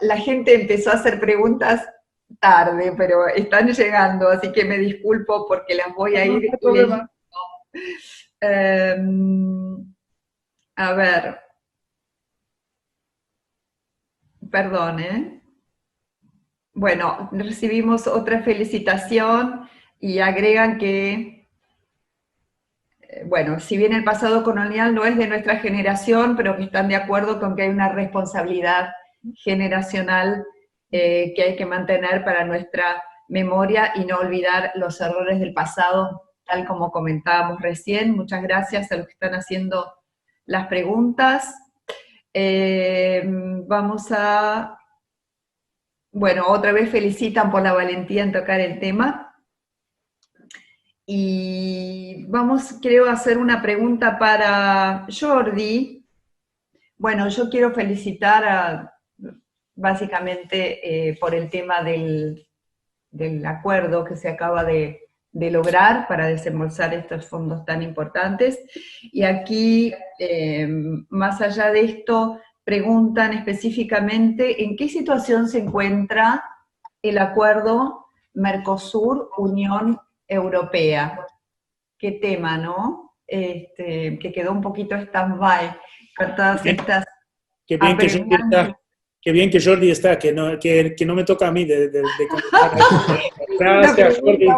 la gente empezó a hacer preguntas tarde, pero están llegando, así que me disculpo porque las voy a ir leyendo. A ver, perdón, ¿eh? Bueno, recibimos otra felicitación y agregan que, bueno, si bien el pasado colonial no es de nuestra generación, pero que están de acuerdo con que hay una responsabilidad generacional que hay que mantener para nuestra memoria y no olvidar los errores del pasado, tal como comentábamos recién. Muchas gracias a los que están haciendo las preguntas. Vamos a... Bueno, otra vez felicitan por la valentía en tocar el tema. Y vamos, creo, a hacer una pregunta para Jordi. Bueno, yo quiero felicitar básicamente por el tema del acuerdo que se acaba de lograr para desembolsar estos fondos tan importantes. Y aquí, más allá de esto, preguntan específicamente en qué situación se encuentra el acuerdo Mercosur-Unión Europea. Qué tema, ¿no? Que quedó un poquito stand-by con todas estas... Qué bien que Jordi está, que no me toca a mí de Gracias, Jordi.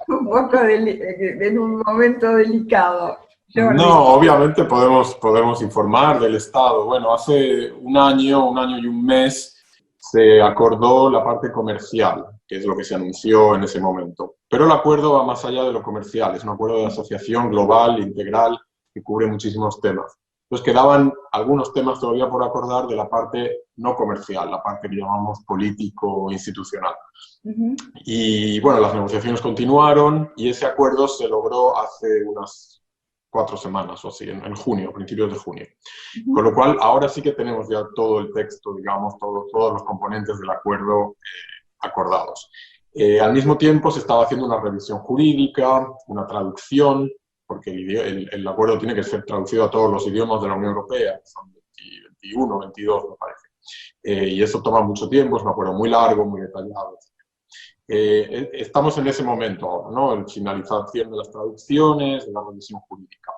Un poco en un momento delicado. Jordi. No, obviamente podemos informar del estado. Bueno, hace un año y un mes se acordó la parte comercial, que es lo que se anunció en ese momento. Pero el acuerdo va más allá de lo comercial, es un acuerdo de asociación global, integral, que cubre muchísimos temas. Entonces quedaban algunos temas todavía por acordar de la parte no comercial, la parte que llamamos político-institucional. Y bueno, las negociaciones continuaron y ese acuerdo se logró hace unas 4 semanas o así, en junio, principios de junio. Con lo cual, ahora sí que tenemos ya todo el texto, digamos, todos los componentes del acuerdo acordados. Al mismo tiempo se estaba haciendo una revisión jurídica, una traducción, porque el acuerdo tiene que ser traducido a todos los idiomas de la Unión Europea, que son 21, 22 me parece. Y eso toma mucho tiempo, es un acuerdo muy largo, muy detallado. Estamos en ese momento ahora, ¿no? En finalización de las traducciones, de la revisión jurídica.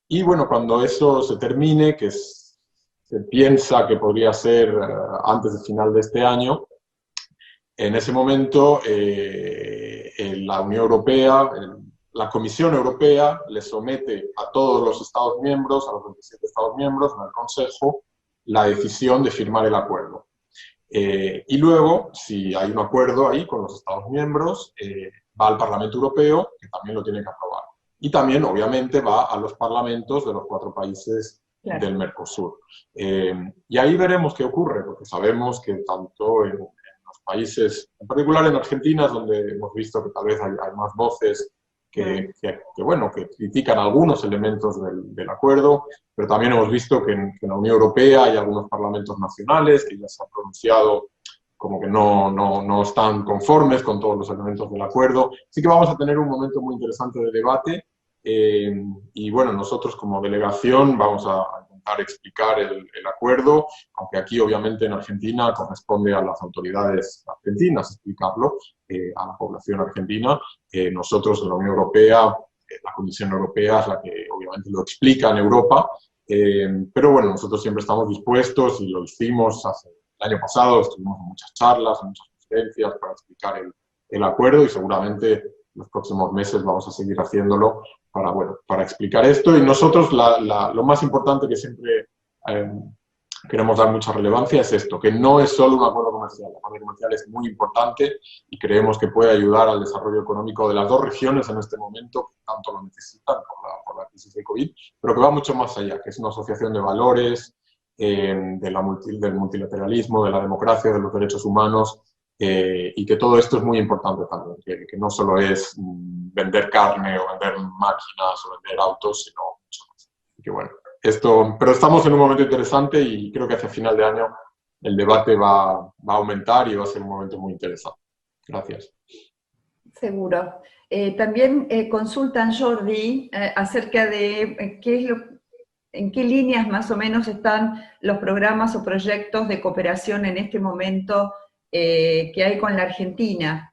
Y bueno, cuando eso se termine, que se piensa que podría ser antes del final de este año, en ese momento la Unión Europea, la Comisión Europea le somete a todos los Estados miembros, a los 27 Estados miembros, en el Consejo, la decisión de firmar el acuerdo. Y luego, si hay un acuerdo ahí con los Estados miembros, va al Parlamento Europeo, que también lo tiene que aprobar. Y también, obviamente, va a los parlamentos de los 4 países del Mercosur. Y ahí veremos qué ocurre, porque sabemos que tanto en los países, en particular en Argentina, es donde hemos visto que tal vez hay más voces que critican algunos elementos del acuerdo, pero también hemos visto que en la Unión Europea hay algunos parlamentos nacionales que ya se han pronunciado como que no están conformes con todos los elementos del acuerdo. Así que vamos a tener un momento muy interesante de debate y bueno, nosotros como delegación vamos a intentar explicar el acuerdo, aunque aquí obviamente en Argentina corresponde a las autoridades argentinas explicarlo, a la población argentina. Nosotros en la Unión Europea, la Comisión Europea es la que obviamente lo explica en Europa, pero bueno, nosotros siempre estamos dispuestos y lo hicimos el año pasado, estuvimos en muchas charlas, en muchas conferencias para explicar el acuerdo y seguramente en los próximos meses vamos a seguir haciéndolo para explicar esto. Y nosotros lo más importante que siempre queremos dar mucha relevancia es esto, que no es solo un acuerdo comercial. El acuerdo comercial es muy importante y creemos que puede ayudar al desarrollo económico de las 2 regiones en este momento, que tanto lo necesitan por la crisis de COVID, pero que va mucho más allá, que es una asociación de valores, del multilateralismo, de la democracia, de los derechos humanos, y que todo esto es muy importante también, que no solo es vender carne o vender máquinas o vender autos, sino mucho más. Así que bueno, pero estamos en un momento interesante y creo que hacia final de año el debate va a aumentar y va a ser un momento muy interesante. Gracias. Seguro. También consultan, Jordi, acerca de en qué líneas más o menos están los programas o proyectos de cooperación en este momento que hay con la Argentina.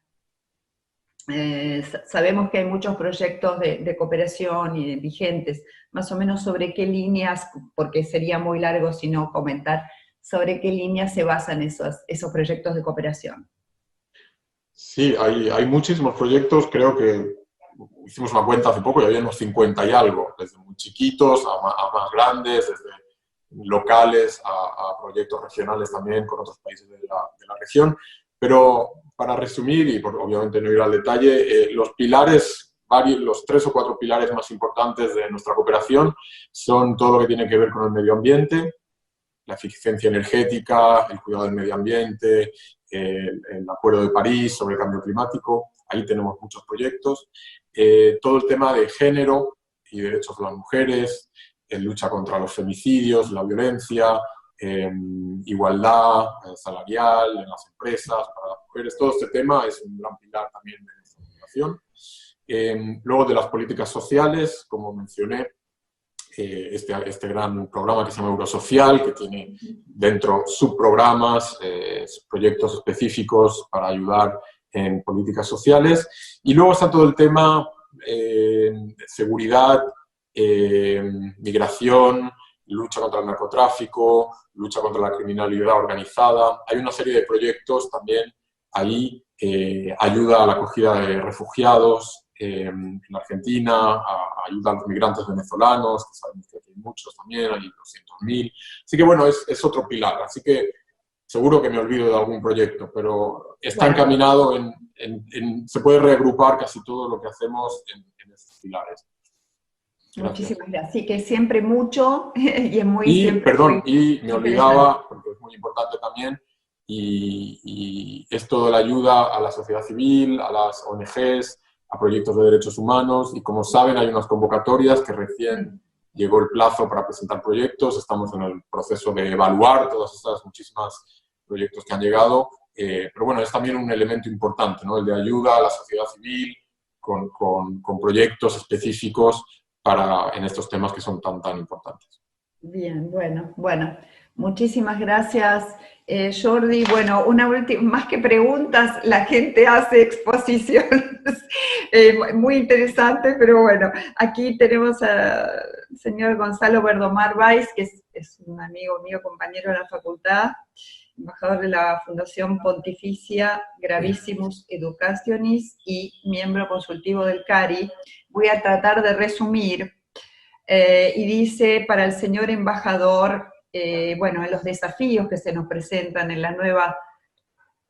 Sabemos que hay muchos proyectos de cooperación y vigentes, más o menos sobre qué líneas, porque sería muy largo si no comentar, sobre qué líneas se basan esos proyectos de cooperación. Sí, hay muchísimos proyectos, creo que hicimos una cuenta hace poco y había unos 50 y algo, desde muy chiquitos a más grandes, desde locales a proyectos regionales también con otros países de la región. Pero para resumir, y obviamente no ir al detalle, los pilares, los 3 o 4 pilares más importantes de nuestra cooperación son todo lo que tiene que ver con el medio ambiente, la eficiencia energética, el cuidado del medio ambiente, el Acuerdo de París sobre el cambio climático. Ahí tenemos muchos proyectos. Todo el tema de género y derechos de las mujeres, lucha contra los femicidios, la violencia, igualdad salarial en las empresas, para las mujeres. Todo este tema es un gran pilar también de nuestra cooperación. Luego de las políticas sociales, como mencioné, este gran programa que se llama Eurosocial, que tiene dentro subprogramas, proyectos específicos para ayudar en políticas sociales. Y luego está todo el tema de seguridad, migración, lucha contra el narcotráfico, lucha contra la criminalidad organizada. Hay una serie de proyectos también ahí, ayuda a la acogida de refugiados en Argentina, ayuda a los migrantes venezolanos, que sabemos que hay muchos también, hay 200.000. Así que bueno, es otro pilar. Así que seguro que me olvido de algún proyecto, pero está encaminado se puede reagrupar casi todo lo que hacemos en esos pilares. Gracias. Muchísimas gracias. Sí, que siempre mucho y es muy... Perdón, y me olvidaba, porque es muy importante también, y es toda la ayuda a la sociedad civil, a las ONGs, a proyectos de derechos humanos, y como saben hay unas convocatorias que recién llegó el plazo para presentar proyectos, estamos en el proceso de evaluar todas estas muchísimas proyectos que han llegado, pero bueno, es también un elemento importante, ¿no? El de ayuda a la sociedad civil con proyectos específicos en estos temas que son tan importantes. Bien, bueno, muchísimas gracias, Jordi. Bueno, una última, más que preguntas, la gente hace exposiciones muy interesantes, pero bueno, aquí tenemos al señor Gonzalo Verdomar Weiss, que es un amigo mío, compañero de la facultad, embajador de la Fundación Pontificia Gravissimus Educationis y miembro consultivo del CARI. Voy a tratar de resumir. Y dice, para el señor embajador, bueno, en los desafíos que se nos presentan en la nueva,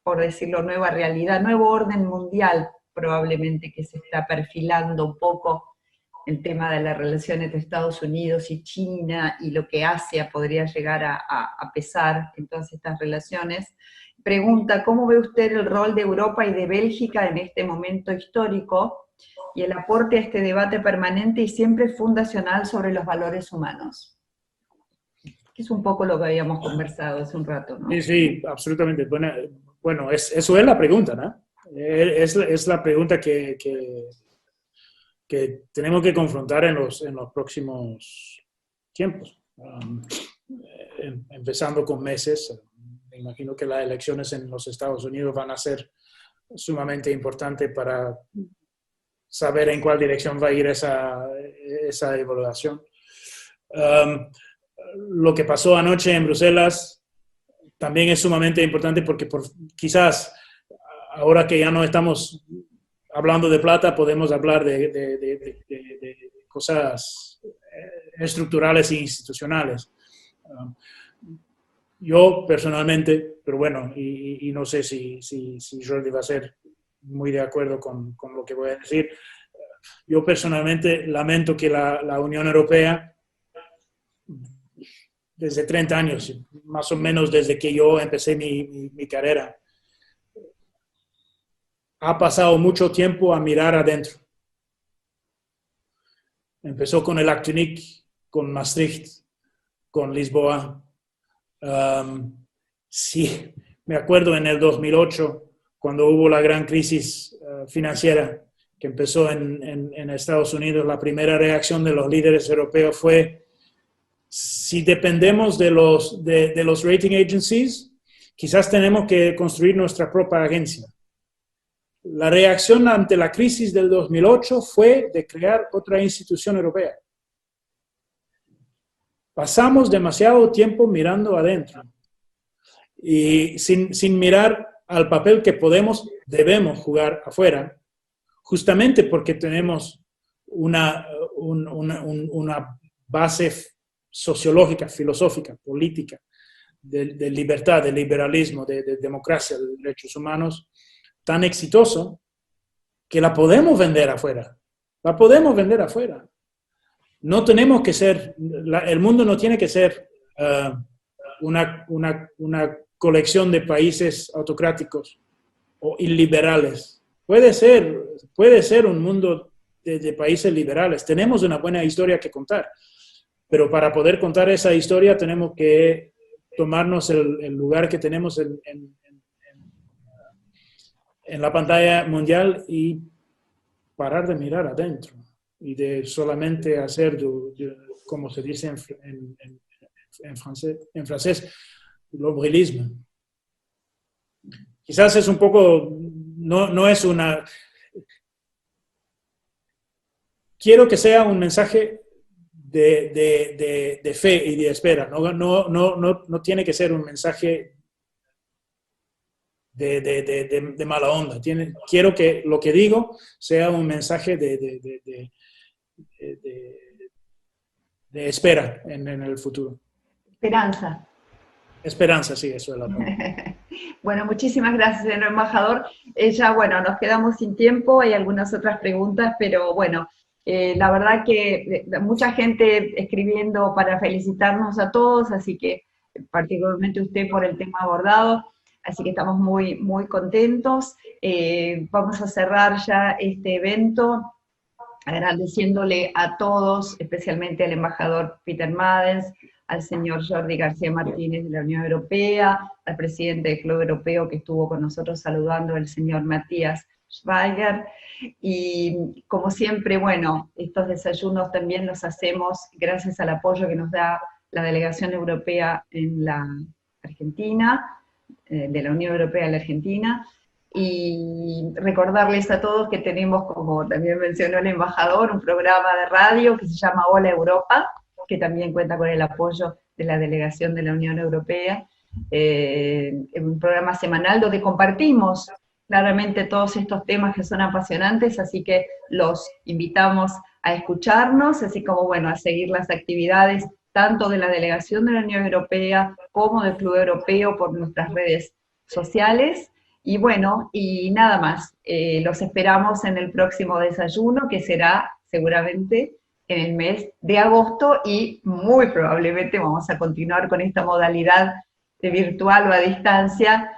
por decirlo, nueva realidad, nuevo orden mundial, probablemente que se está perfilando un poco el tema de la relación entre Estados Unidos y China y lo que Asia podría llegar a pesar en todas estas relaciones. Pregunta, ¿cómo ve usted el rol de Europa y de Bélgica en este momento histórico y el aporte a este debate permanente y siempre fundacional sobre los valores humanos? Que es un poco lo que habíamos conversado hace un rato, ¿no? Sí, absolutamente. Bueno, eso es la pregunta, ¿no? Es la pregunta que tenemos que confrontar en los próximos tiempos. Empezando con meses, me imagino que las elecciones en los Estados Unidos van a ser sumamente importantes para saber en cuál dirección va a ir esa evaluación. Lo que pasó anoche en Bruselas también es sumamente importante porque quizás ahora que ya no estamos hablando de plata, podemos hablar de cosas estructurales e institucionales. Yo personalmente, pero bueno, y no sé si Jordi va a ser muy de acuerdo con lo que voy a decir. Yo personalmente lamento que la Unión Europea, desde 30 años, más o menos desde que yo empecé mi carrera, ha pasado mucho tiempo a mirar adentro. Empezó con el Acte Unique, con Maastricht, con Lisboa. Sí, me acuerdo en el 2008, cuando hubo la gran crisis financiera que empezó en Estados Unidos, la primera reacción de los líderes europeos fue: si dependemos de los rating agencies, quizás tenemos que construir nuestra propia agencia. La reacción ante la crisis del 2008 fue de crear otra institución europea. Pasamos demasiado tiempo mirando adentro y sin mirar al papel que debemos jugar afuera, justamente porque tenemos una base sociológica, filosófica, política, de libertad, de liberalismo, de democracia, de derechos humanos, tan exitoso que la podemos vender afuera. La podemos vender afuera. No tenemos que ser, el mundo no tiene que ser una colección de países autocráticos o iliberales. Puede ser un mundo de países liberales. Tenemos una buena historia que contar, pero para poder contar esa historia tenemos que tomarnos el lugar que tenemos en la pantalla mundial y parar de mirar adentro y de solamente hacer, como se dice en francés, l'ombrilismo. Quizás es un poco, no es una... Quiero que sea un mensaje de fe y de espera. No tiene que ser un mensaje de mala onda. Quiero que lo que digo sea un mensaje de espera en el futuro. Esperanza. Esperanza, sí, eso es la palabra. Bueno, muchísimas gracias, señor embajador. Ya, bueno, nos quedamos sin tiempo, hay algunas otras preguntas, pero bueno, la verdad que mucha gente escribiendo para felicitarnos a todos, así que particularmente usted por el tema abordado, así que estamos muy, muy contentos. Vamos a cerrar ya este evento agradeciéndole a todos, especialmente al embajador Peter Madens, al señor Jordi García Martínez de la Unión Europea, al presidente del Club Europeo que estuvo con nosotros saludando, el señor Matías Schweiger. Y como siempre, bueno, estos desayunos también los hacemos gracias al apoyo que nos da la delegación europea en la Argentina, de la Unión Europea en la Argentina, y recordarles a todos que tenemos, como también mencionó el embajador, un programa de radio que se llama Hola Europa, que también cuenta con el apoyo de la delegación de la Unión Europea, un programa semanal donde compartimos claramente todos estos temas que son apasionantes, así que los invitamos a escucharnos, así como, bueno, a seguir las actividades tanto de la delegación de la Unión Europea como del Club Europeo por nuestras redes sociales. Y bueno, y nada más, los esperamos en el próximo desayuno, que será seguramente en el mes de agosto, y muy probablemente vamos a continuar con esta modalidad de virtual o a distancia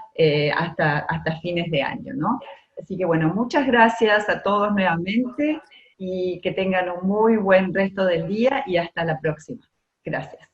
hasta fines de año, ¿no? Así que bueno, muchas gracias a todos nuevamente, y que tengan un muy buen resto del día, y hasta la próxima. Gracias.